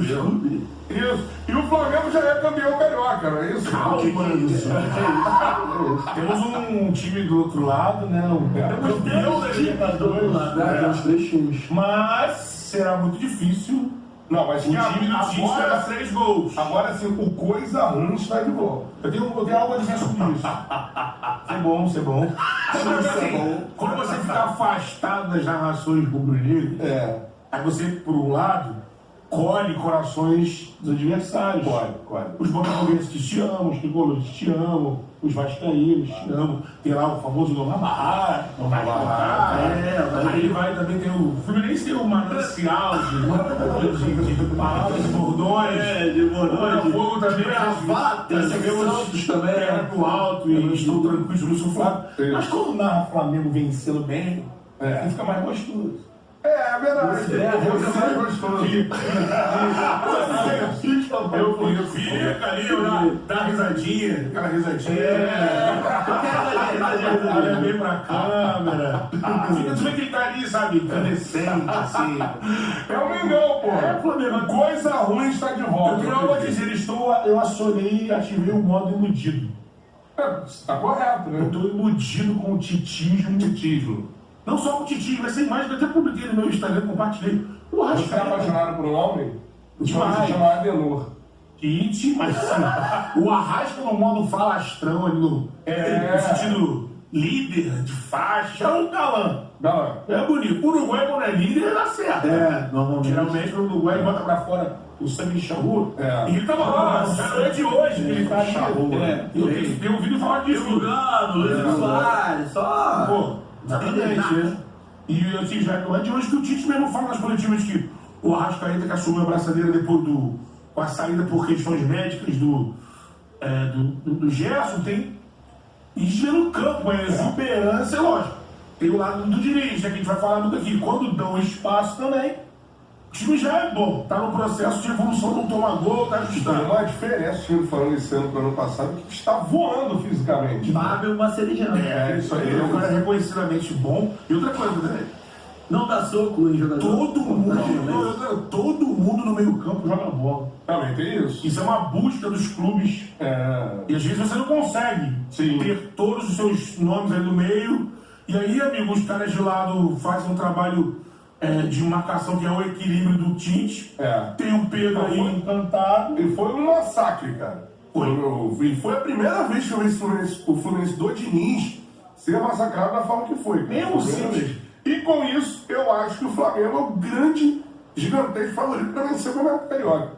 desculpe. Isso. E o Flamengo já é campeão carioca, não é isso? Calma, isso. Temos um time do outro lado, né? Campeão da Libertadores. Temos 3 times. Mas será muito difícil. Não, mas O time do Tite pega 3 gols. Agora sim, o coisa ruim está de volta. Eu tenho algo a dizer sobre isso. Ser bom. Quando você fica afastado das narrações rubro-negras, aí você, por um lado, colhe corações dos adversários. Colhe. Os botafoguenses te amam, os tricolores te amam, os vascaínos te amam. Tem lá o famoso Noma Barra. Aí ele vai também ter o Fluminense, tem o manancial de palavras, de bordões. De bordões. O Fogo também Santos também. Pé pro alto e estou tranquilo, não sou Flávio. Mas quando narra Flamengo vencendo bem, aí fica mais gostoso. É verdade. Você é gostoso. Eu fico ali, dá risadinha, aquela risadinha. Olha bem pra câmera. Você vê que ele tá ali, sabe, incandescente, assim. É o Mengão, pô. Flamengo. Coisa ruim está de volta. Eu tenho algo a dizer, eu acionei e ativei o modo iludido. Tá correto, né? Eu tô iludido com o titismo. Não só com o titismo, mas sem mais, que eu até publiquei no meu Instagram, compartilhei. O Você é Arrascaeta. apaixonado por um homem? Demais. Se chama Adenor. Tite, mas assim, o Arrasca no modo falastrão ali, no sentido líder, de faixa, é um galã. É bonito. O Uruguai, quando é líder, dá certo. Normalmente. Geralmente o Uruguai bota pra fora o sangue de charrua. É. E ele tava lá, não é de hoje que ele tá ali. Eu tenho ouvido falar disso. Lugano, Luiz Soares, só. Pô, exatamente, né? E eu assim, já não é de hoje que o Tite mesmo fala nas coletivas que o Arrascaeta que assumiu a braçadeira depois com a saída por questões médicas do Gerson, tem isso no campo, a exuberância, lógico. Tem o lado do Diniz, que a gente vai falar muito aqui. Quando dão espaço também, o time já é bom. Tá no processo de evolução, não toma gol, tá Tem ajustando. uma diferença, time falando esse ano pro ano passado, que está voando fisicamente. Fábio Macerijano. É isso aí. Ele é um cara reconhecidamente bom. E outra coisa, né? Não dá soco em jogador. Todo mundo no meio campo joga bola. Também tem isso. Isso é uma busca dos clubes. E às vezes você não consegue ter todos os seus nomes aí no meio. E aí, amigo, os caras de lado fazem um trabalho de marcação que é o equilíbrio do Tite. Tem o Pedro aí encantado. E foi um massacre, cara. Foi a primeira vez que eu vi o Fluminense do Diniz ser massacrado da forma que foi. Mesmo sim. E com isso, eu acho que o Flamengo é o grande, gigantesco favorito para vencer o Campeonato Carioca.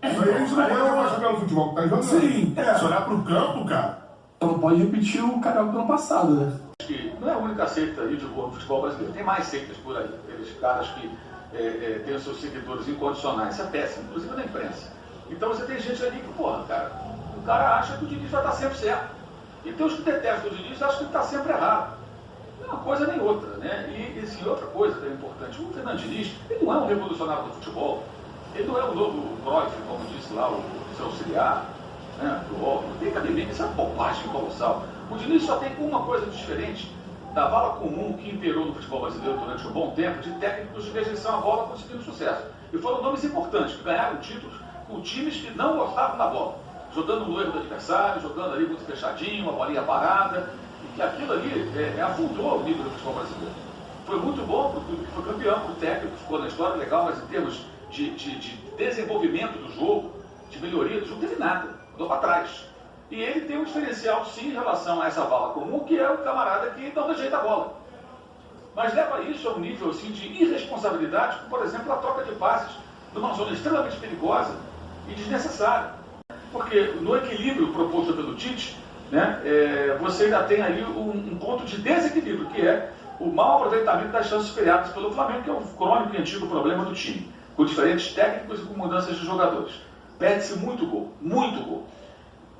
Isso aí a gente não pode abaixar pelo futebol que tá jogando. Sim, se olhar pro campo, cara. Então não pode repetir o Carioca do ano passado, né? Não é a única seita aí de boa no futebol brasileiro. Tem mais seitas por aí. Aqueles caras que têm os seus seguidores incondicionais. Isso é péssimo, inclusive na imprensa. Então você tem gente ali que, porra, cara, o cara acha que o Diniz vai estar sempre certo. E tem os que detestam o Diniz e acham que ele está sempre errado. Não é uma coisa nem outra, né? E assim, outra coisa que é importante, o Fernando Diniz, ele não é um revolucionário do futebol. Ele não é o novo Cruyff, como disse lá o seu auxiliar, né? Não tem cabimento, isso é uma bobagem colossal. O Diniz só tem uma coisa diferente da vala comum que imperou no futebol brasileiro durante um bom tempo, de técnicos de rejeição à bola conseguindo sucesso. E foram nomes importantes, que ganharam títulos com times que não gostavam da bola, jogando no erro do adversário, jogando ali muito fechadinho, uma bolinha parada, e que aquilo ali afundou o nível do futebol brasileiro. Foi muito bom para o clube que foi campeão, para o técnico, ficou na história legal, mas em termos de desenvolvimento do jogo, de melhoria do jogo, não teve nada, andou para trás. E ele tem um diferencial, sim, em relação a essa vala comum, que é o camarada que não rejeita a bola. Mas leva isso a um nível assim, de irresponsabilidade, como, por exemplo, a troca de passes numa zona extremamente perigosa e desnecessária. Porque no equilíbrio proposto pelo Tite, né, você ainda tem ali um ponto de desequilíbrio, que é o mau aproveitamento das chances criadas pelo Flamengo, que é um crônico e antigo problema do time, com diferentes técnicos e com mudanças de jogadores. Perde-se muito gol, muito gol.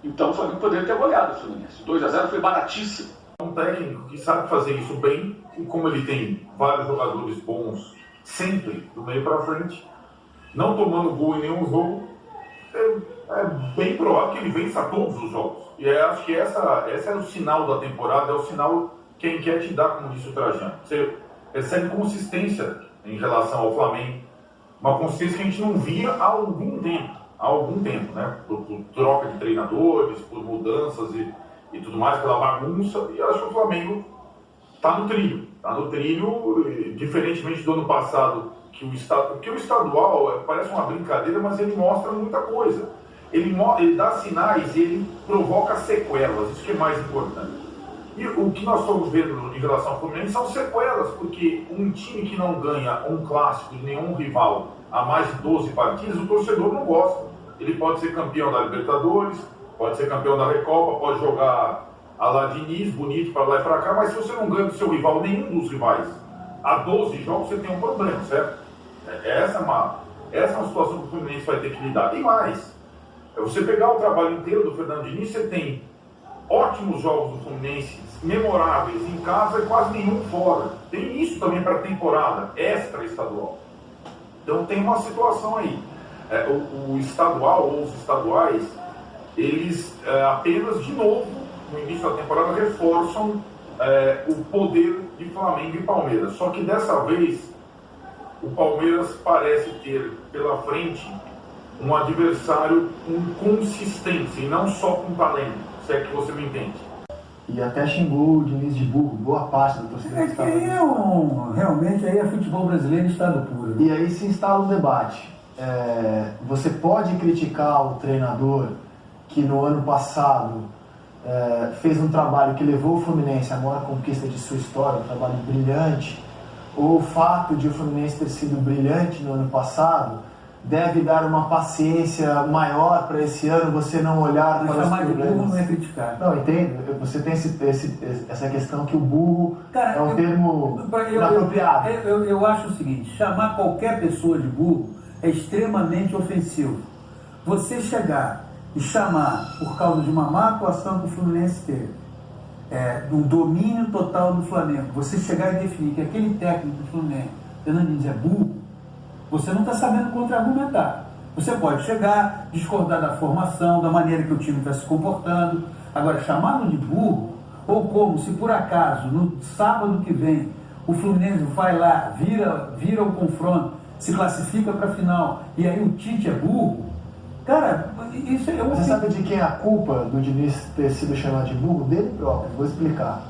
Então o Flamengo poderia ter goleado o Fluminense. 2-0 foi baratíssimo. Um técnico que sabe fazer isso bem, e como ele tem vários jogadores bons sempre do meio para frente, não tomando gol em nenhum jogo, é bem provável que ele vença todos os jogos. E acho que essa é o sinal da temporada, é o sinal que a enquete dá, como disse o Trajano. Você recebe consistência em relação ao Flamengo Uma consistência que a gente não via há algum tempo, né? Por troca de treinadores, por mudanças e tudo mais, pela bagunça, e eu acho que o Flamengo está no trilho, diferentemente do ano passado, porque o estadual parece uma brincadeira, mas ele mostra muita coisa. Ele dá sinais e ele provoca sequelas, isso que é mais importante. E o que nós estamos vendo em relação ao Fluminense são sequelas, porque um time que não ganha um clássico de nenhum rival há mais de 12 partidas, o torcedor não gosta. Ele pode ser campeão da Libertadores, pode ser campeão da Recopa, pode jogar a la Diniz, bonito para lá e para cá, mas se você não ganha do seu rival, nenhum dos rivais, há 12 jogos você tem um problema, certo? Essa é uma situação que o Fluminense vai ter que lidar. E mais, você pegar o trabalho inteiro do Fernando Diniz, você tem ótimos jogos do Fluminense, memoráveis em casa e quase nenhum fora. Tem isso também para a temporada extra estadual. Então tem uma situação aí. O estadual ou os estaduais, eles apenas de novo, no início da temporada, reforçam o poder de Flamengo e Palmeiras. Só que dessa vez, o Palmeiras parece ter pela frente um adversário com consistência e não só com talento, se é que você me entende. E até xingou o Diniz de burro, boa parte da torcida que estava ali. Realmente aí é futebol brasileiro em estado puro. E aí se instala um debate. Você pode criticar o treinador que no ano passado fez um trabalho que levou o Fluminense à maior conquista de sua história, um trabalho brilhante, ou o fato de o Fluminense ter sido brilhante no ano passado deve dar uma paciência maior para esse ano, você não olhar para os chamar de problemas. burro não é criticar. Não, entendo. Você tem essa questão que o burro Cara, é um termo inapropriado. Eu acho o seguinte, chamar qualquer pessoa de burro é extremamente ofensivo. Você chegar e chamar, por causa de uma má atuação que o Fluminense teve, de um domínio total do Flamengo, você chegar e definir que aquele técnico do Fluminense, Fernando Diniz, é burro, você não está sabendo contra-argumentar. Você pode chegar, discordar da formação, da maneira que o time está se comportando. Agora, chamá-lo de burro, ou como se por acaso, no sábado que vem, o Fluminense vai lá, vira o confronto, se classifica para a final, e aí o Tite é burro, cara, isso é... Você sabe de quem é a culpa do Diniz ter sido chamado de burro? Dele próprio. Vou explicar.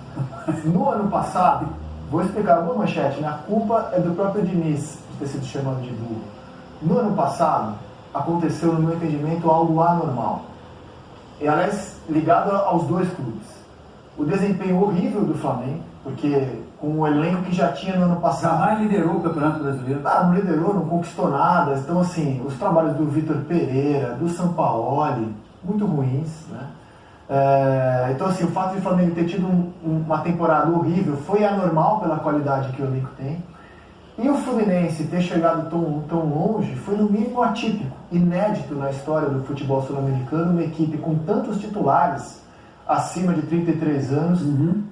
No ano passado, vou explicar uma manchete, né? A culpa é do próprio Diniz ter sido chamado de burro. No ano passado, aconteceu, no meu entendimento, algo anormal. E, aliás, ligado aos dois clubes. O desempenho horrível do Flamengo, porque com o elenco que já tinha no ano passado... Jamais liderou o Campeonato Brasileiro. Não liderou, não conquistou nada. Então, assim, os trabalhos do Vitor Pereira, do Sampaoli, muito ruins, né? Então, assim, o fato de o Flamengo ter tido uma temporada horrível foi anormal pela qualidade que o elenco tem. E o Fluminense ter chegado tão longe foi no mínimo atípico, inédito na história do futebol sul-americano, uma equipe com tantos titulares acima de 33 anos,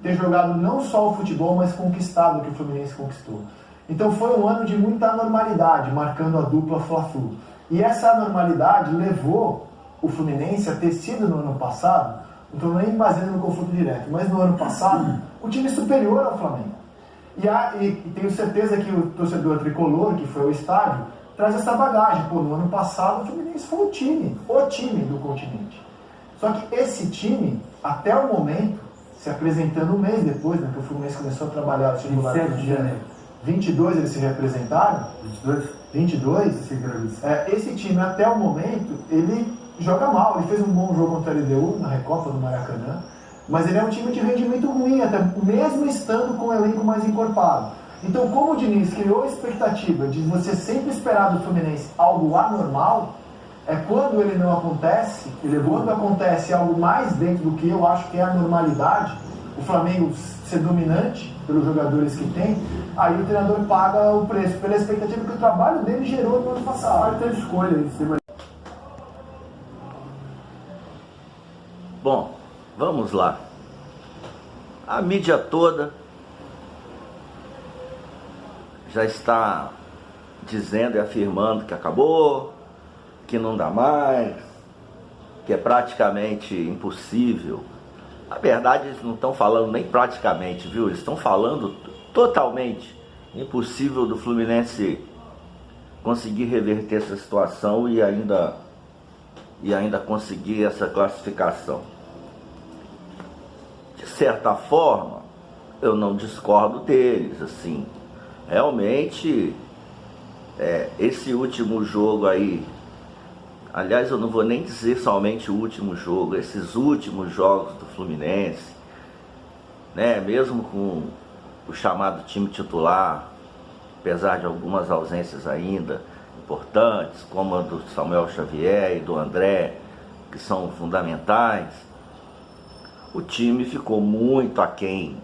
ter jogado não só o futebol, mas conquistado o que o Fluminense conquistou. Então foi um ano de muita anormalidade, marcando a dupla Fla-Flu. E essa anormalidade levou o Fluminense a ter sido no ano passado, não estou nem baseando no confronto direto, mas no ano passado, o time superior ao Flamengo. E tenho certeza que o torcedor tricolor, que foi ao estádio, traz essa bagagem. No ano passado o Fluminense foi o time do continente. Só que esse time, até o momento, se apresentando um mês depois, né, que o Fluminense começou a trabalhar... 27 de janeiro. 22 eles se representaram? 22? Esse time, até o momento, ele joga mal. Ele fez um bom jogo contra a LDU, na Recopa do Maracanã. Mas ele é um time de rendimento ruim, até mesmo estando com o elenco mais encorpado. Então, como o Diniz criou a expectativa de você sempre esperar do Fluminense algo anormal, quando ele não acontece, quando acontece algo mais dentro do que eu acho que é a normalidade, o Flamengo ser dominante pelos jogadores que tem, aí o treinador paga o preço pela expectativa que o trabalho dele gerou no ano passado. Vai ter escolha em cima. Bom, vamos lá. A mídia toda já está dizendo e afirmando que acabou, que não dá mais, que é praticamente impossível. Na verdade, eles não estão falando nem praticamente, viu? Eles estão falando totalmente impossível do Fluminense conseguir reverter essa situação e ainda conseguir essa classificação. De certa forma, eu não discordo deles, assim, realmente, esse último jogo aí, aliás, eu não vou nem dizer somente o último jogo, esses últimos jogos do Fluminense, né, mesmo com o chamado time titular, apesar de algumas ausências ainda importantes, como a do Samuel Xavier e do André, que são fundamentais, o time ficou muito aquém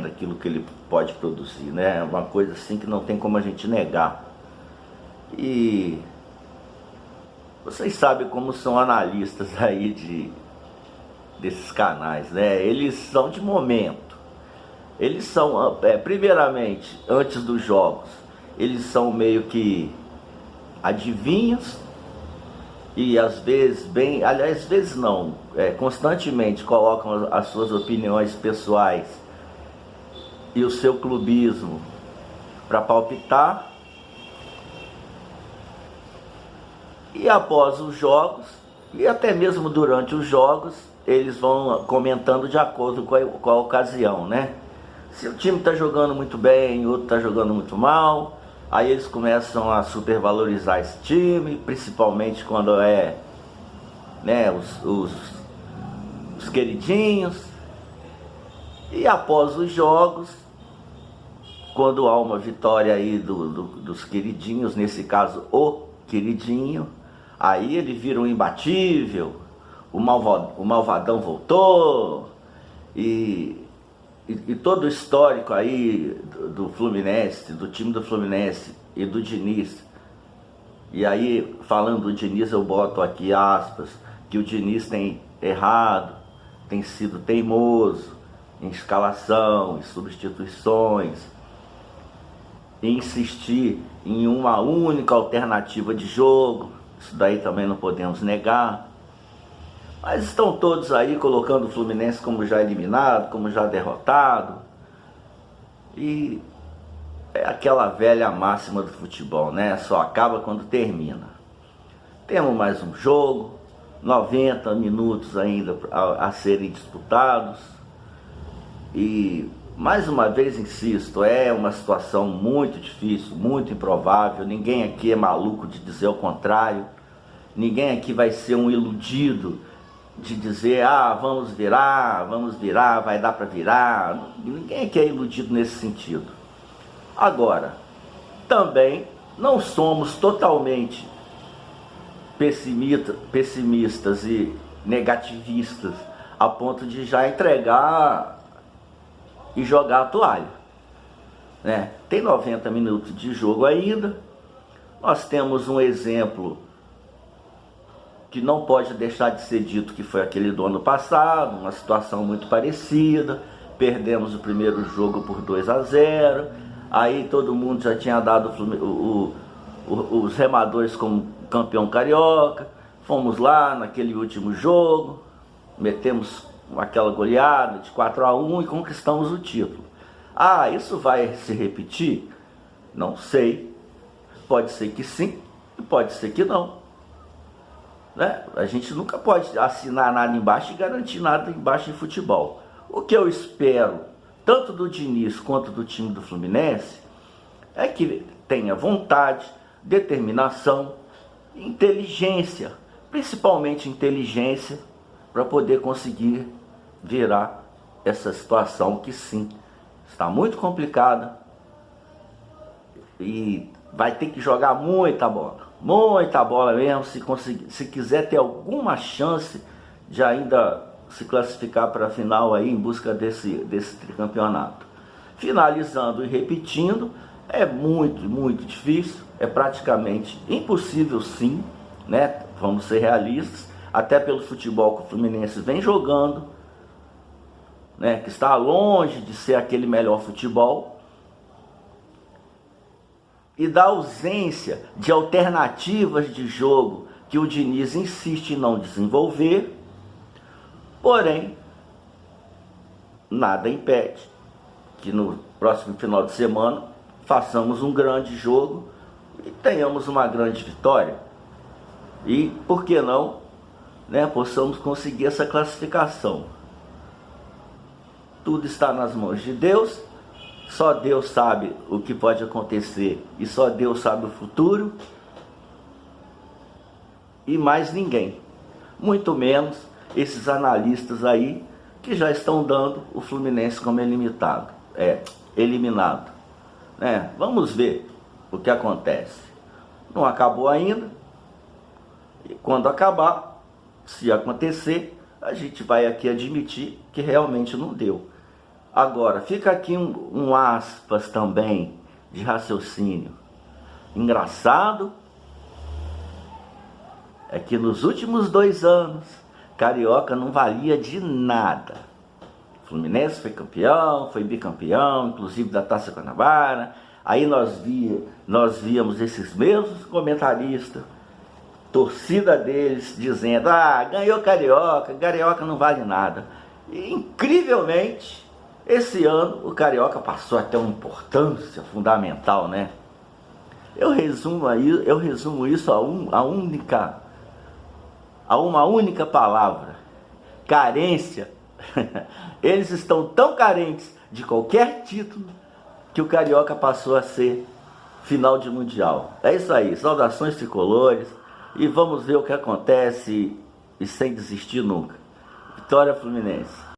daquilo que ele pode produzir, né? Uma coisa assim que não tem como a gente negar. E vocês sabem como são analistas aí desses canais, né? Eles são de momento. Eles são, primeiramente, antes dos jogos, eles são meio que adivinhos e às vezes às vezes não, constantemente colocam as suas opiniões pessoais e o seu clubismo para palpitar. E após os jogos, e até mesmo durante os jogos, eles vão comentando de acordo com a ocasião, né? Se o time está jogando muito bem, o outro está jogando muito mal, aí eles começam a supervalorizar esse time, principalmente quando né, os queridinhos. E após os jogos, quando há uma vitória aí dos queridinhos, nesse caso o queridinho, aí ele vira um imbatível, o malvadão voltou, e todo o histórico aí do Fluminense, do time do Fluminense e do Diniz. E aí, falando do Diniz, eu boto aqui aspas, que o Diniz tem errado, tem sido teimoso em escalação, em substituições, em insistir em uma única alternativa de jogo. Isso daí também não podemos negar. Mas estão todos aí colocando o Fluminense como já eliminado, como já derrotado. E é aquela velha máxima do futebol, né? Só acaba quando termina. Temos mais um jogo, 90 minutos ainda a serem disputados. E mais uma vez insisto, é uma situação muito difícil, muito improvável. Ninguém aqui é maluco de dizer o contrário. Ninguém aqui vai ser um iludido de dizer, vamos virar, vai dar para virar. Ninguém aqui é iludido nesse sentido. Agora, também não somos totalmente pessimistas e negativistas a ponto de já entregar e jogar a toalha, né? Tem 90 minutos de jogo ainda. Nós temos um exemplo que não pode deixar de ser dito, que foi aquele do ano passado, uma situação muito parecida. Perdemos o primeiro jogo por 2-0, aí todo mundo já tinha dado os remadores como campeão carioca. Fomos lá naquele último jogo, metemos aquela goleada de 4-1 e conquistamos o título. Isso vai se repetir? Não sei. Pode ser que sim e pode ser que não, né? A gente nunca pode assinar nada embaixo e garantir nada embaixo em futebol. O que eu espero, tanto do Diniz quanto do time do Fluminense, é que tenha vontade, determinação, inteligência, principalmente inteligência, para poder conseguir virar essa situação que sim, está muito complicada e vai ter que jogar muita bola mesmo, se quiser ter alguma chance de ainda se classificar para a final aí em busca desse tricampeonato. Finalizando e repetindo, é muito difícil, é praticamente impossível sim, né? Vamos ser realistas, até pelo futebol que o Fluminense vem jogando, né? Que está longe de ser aquele melhor futebol, e da ausência de alternativas de jogo que o Diniz insiste em não desenvolver. Porém, nada impede que no próximo final de semana façamos um grande jogo e tenhamos uma grande vitória. E, por que não, né, possamos conseguir essa classificação. Tudo está nas mãos de Deus, só Deus sabe o que pode acontecer e só Deus sabe o futuro, e mais ninguém, muito menos esses analistas aí que já estão dando o Fluminense como eliminado, né? Vamos ver o que acontece. Não acabou ainda, e quando acabar, se acontecer, a gente vai aqui admitir que realmente não deu. Agora, fica aqui um aspas também de raciocínio. Engraçado é que nos últimos 2 anos, Carioca não valia de nada. O Fluminense foi campeão, foi bicampeão, inclusive da Taça Guanabara. Aí nós víamos esses mesmos comentaristas, torcida deles, dizendo: ganhou Carioca, Carioca não vale nada. E, incrivelmente, esse ano o Carioca passou a ter uma importância fundamental, né? Eu resumo isso a uma única palavra: carência. Eles estão tão carentes de qualquer título que o Carioca passou a ser final de Mundial. É isso aí, saudações tricolores, e vamos ver o que acontece, e sem desistir nunca. Vitória Fluminense.